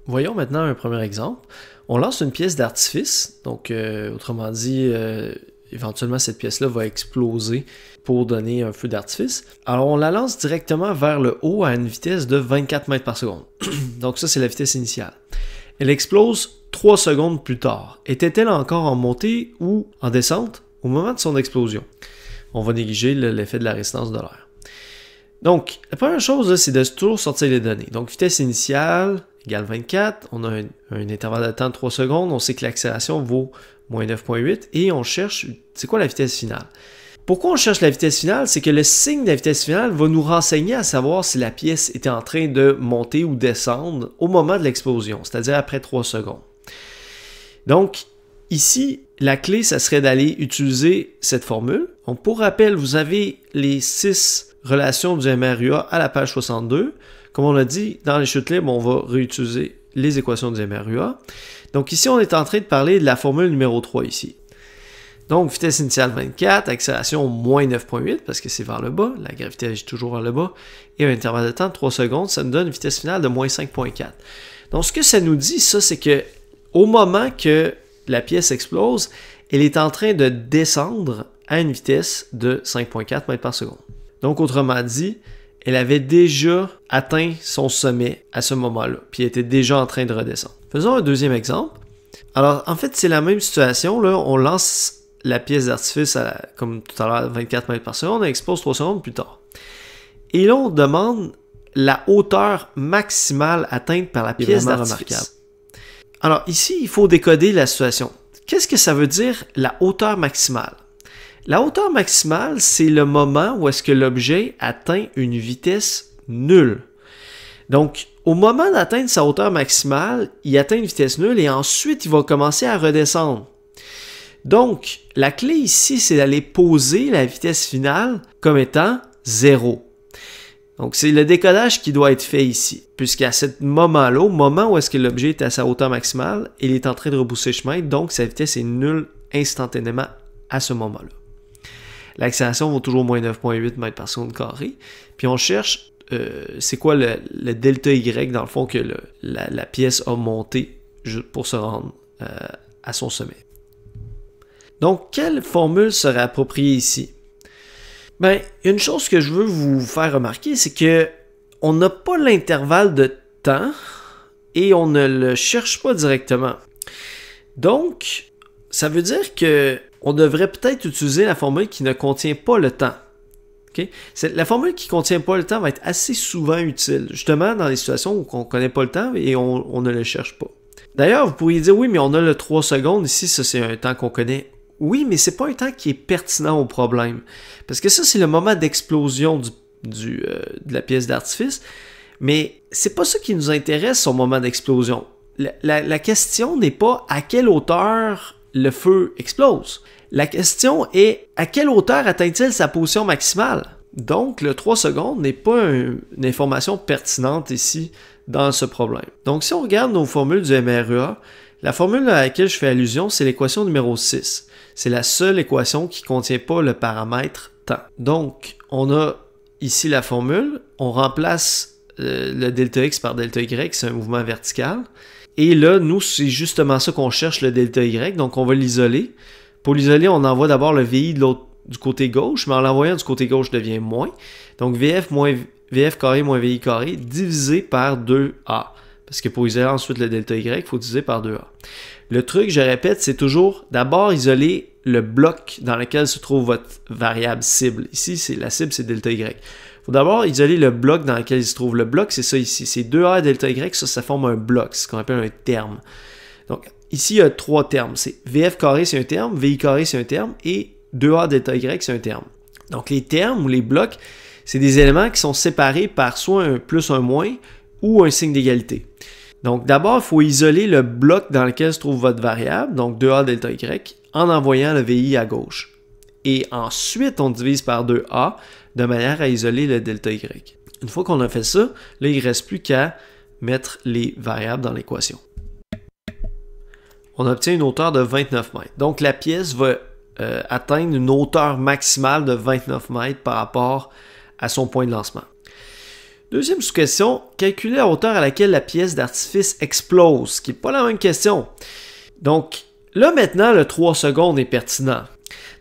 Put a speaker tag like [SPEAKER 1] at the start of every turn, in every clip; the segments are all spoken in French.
[SPEAKER 1] Voyons maintenant un premier exemple. On lance une pièce d'artifice, donc autrement dit, éventuellement cette pièce-là va exploser pour donner un feu d'artifice. Alors on la lance directement vers le haut à une vitesse de 24 mètres par seconde. Donc ça c'est la vitesse initiale. Elle explose 3 secondes plus tard. Était-elle encore en montée ou en descente au moment de son explosion? On va négliger l'effet de la résistance de l'air. Donc, la première chose, c'est de toujours sortir les données. Donc, vitesse initiale égale 24. On a un intervalle de temps de 3 secondes. On sait que l'accélération vaut moins 9,8. Et on cherche, c'est quoi la vitesse finale? Pourquoi on cherche la vitesse finale? C'est que le signe de la vitesse finale va nous renseigner à savoir si la pièce était en train de monter ou descendre au moment de l'explosion, c'est-à-dire après 3 secondes. Donc, ici, la clé, ça serait d'aller utiliser cette formule. Donc, pour rappel, vous avez les 6 relations du MRUA à la page 62. Comme on l'a dit, dans les chutes libres, on va réutiliser les équations du MRUA. Donc, ici, on est en train de parler de la formule numéro 3 ici. Donc, vitesse initiale 24, accélération moins 9,8 parce que c'est vers le bas, la gravité agit toujours vers le bas, et un intervalle de temps de 3 secondes, ça nous donne une vitesse finale de moins 5,4. Donc, ce que ça nous dit, ça, c'est que au moment que la pièce explose, elle est en train de descendre à une vitesse de 5,4 mètres par seconde. Donc, autrement dit, elle avait déjà atteint son sommet à ce moment-là, puis elle était déjà en train de redescendre. Faisons un deuxième exemple. Alors, en fait, c'est la même situation, là, on lance la pièce d'artifice, comme tout à l'heure, à 24 mètres par seconde, elle explose 3 secondes plus tard. Et là, on demande la hauteur maximale atteinte par la pièce d'artifice. Alors, ici, il faut décoder la situation. Qu'est-ce que ça veut dire, la hauteur maximale? La hauteur maximale, c'est le moment où est-ce que l'objet atteint une vitesse nulle. Donc, au moment d'atteindre sa hauteur maximale, il atteint une vitesse nulle et ensuite, il va commencer à redescendre. Donc, la clé ici, c'est d'aller poser la vitesse finale comme étant 0. Donc, c'est le décodage qui doit être fait ici, puisqu'à ce moment-là, au moment où est-ce que l'objet est à sa hauteur maximale, il est en train de rebrousser chemin, donc sa vitesse est nulle instantanément à ce moment-là. L'accélération vaut toujours moins 9,8 mètres par seconde carré, puis on cherche, c'est quoi le delta Y, dans le fond, que la pièce a monté pour se rendre à son sommet. Donc, quelle formule serait appropriée ici? Bien, il y a une chose que je veux vous faire remarquer, c'est que on n'a pas l'intervalle de temps et on ne le cherche pas directement. Donc, ça veut dire que on devrait peut-être utiliser la formule qui ne contient pas le temps. Okay? La formule qui ne contient pas le temps va être assez souvent utile, justement dans les situations où on ne connaît pas le temps et on ne le cherche pas. D'ailleurs, vous pourriez dire, oui, mais on a le 3 secondes ici, ça c'est un temps qu'on connaît. Oui, mais c'est pas un temps qui est pertinent au problème. Parce que ça, c'est le moment d'explosion de la pièce d'artifice. Mais c'est pas ça qui nous intéresse au moment d'explosion. La question n'est pas à quelle hauteur le feu explose. La question est à quelle hauteur atteint-il sa position maximale? Donc, le 3 secondes n'est pas une information pertinente ici dans ce problème. Donc, si on regarde nos formules du MRUA, la formule à laquelle je fais allusion, c'est l'équation numéro 6. C'est la seule équation qui ne contient pas le paramètre temps. Donc, on a ici la formule, on remplace le delta x par delta y, c'est un mouvement vertical. Et là, nous, c'est justement ça qu'on cherche, le delta y, donc on va l'isoler. Pour l'isoler, on envoie d'abord le VI du côté gauche, mais en l'envoyant du côté gauche, devient moins. Donc, VF carré moins VI carré divisé par 2A. Parce que pour isoler ensuite le delta y, il faut diviser par 2A. Le truc, je répète, c'est toujours d'abord isoler le bloc dans lequel se trouve votre variable cible. Ici, la cible, c'est delta y. Il faut d'abord isoler le bloc dans lequel il se trouve. Le bloc, c'est ça ici. C'est 2A delta y, ça forme un bloc, c'est ce qu'on appelle un terme. Donc, ici, il y a 3 termes. C'est VF carré, c'est un terme, VI carré, c'est un terme, et 2A delta y, c'est un terme. Donc, les termes ou les blocs, c'est des éléments qui sont séparés par soit un plus, un moins, ou un signe d'égalité. Donc, d'abord, il faut isoler le bloc dans lequel se trouve votre variable, donc 2A delta y, en envoyant le VI à gauche. Et ensuite, on divise par 2A de manière à isoler le delta y. Une fois qu'on a fait ça, là, il ne reste plus qu'à mettre les variables dans l'équation. On obtient une hauteur de 29 mètres. Donc, la pièce va atteindre une hauteur maximale de 29 mètres par rapport à son point de lancement. Deuxième sous-question, calculer la hauteur à laquelle la pièce d'artifice explose, qui n'est pas la même question. Donc, là maintenant, le 3 secondes est pertinent.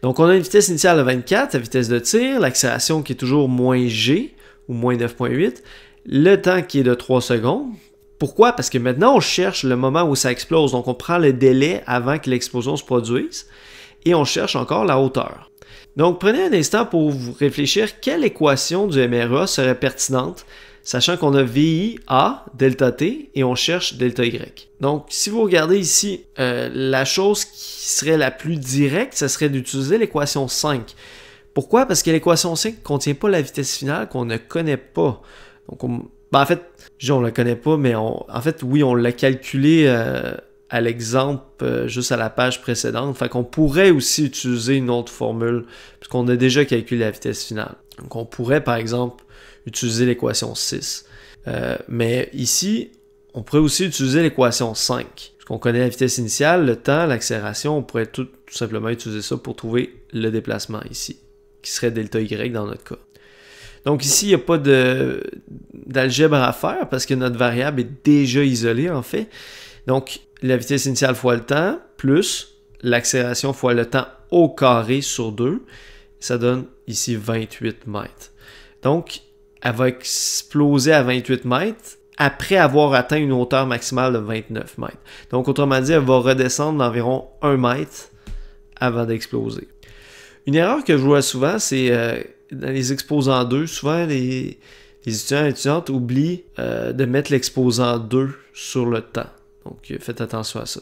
[SPEAKER 1] Donc, on a une vitesse initiale de 24, la vitesse de tir, l'accélération qui est toujours moins g, ou moins 9.8, le temps qui est de 3 secondes. Pourquoi? Parce que maintenant, on cherche le moment où ça explose. Donc, on prend le délai avant que l'explosion se produise et on cherche encore la hauteur. Donc, prenez un instant pour vous réfléchir quelle équation du MRA serait pertinente, sachant qu'on a VI A, delta T, et on cherche delta Y. Donc, si vous regardez ici, la chose qui serait la plus directe, ce serait d'utiliser l'équation 5. Pourquoi? Parce que l'équation 5 ne contient pas la vitesse finale qu'on ne connaît pas. Donc, en fait, on ne la connaît pas, mais en fait, oui, on l'a calculé à l'exemple juste à la page précédente. Fait qu'on pourrait aussi utiliser une autre formule, puisqu'on a déjà calculé la vitesse finale. Donc, on pourrait, par exemple, utiliser l'équation 6. Mais ici, on pourrait aussi utiliser l'équation 5. Puisqu'on connaît la vitesse initiale, le temps, l'accélération, on pourrait tout simplement utiliser ça pour trouver le déplacement ici, qui serait delta Y dans notre cas. Donc ici, il n'y a pas d'algèbre à faire parce que notre variable est déjà isolée en fait. Donc la vitesse initiale fois le temps plus l'accélération fois le temps au carré sur 2, ça donne ici 28 mètres. Donc elle va exploser à 28 mètres après avoir atteint une hauteur maximale de 29 mètres. Donc autrement dit, elle va redescendre d'environ 1 mètre avant d'exploser. Une erreur que je vois souvent, c'est dans les exposants 2, souvent les étudiants et étudiantes oublient de mettre l'exposant 2 sur le temps. Donc faites attention à ça.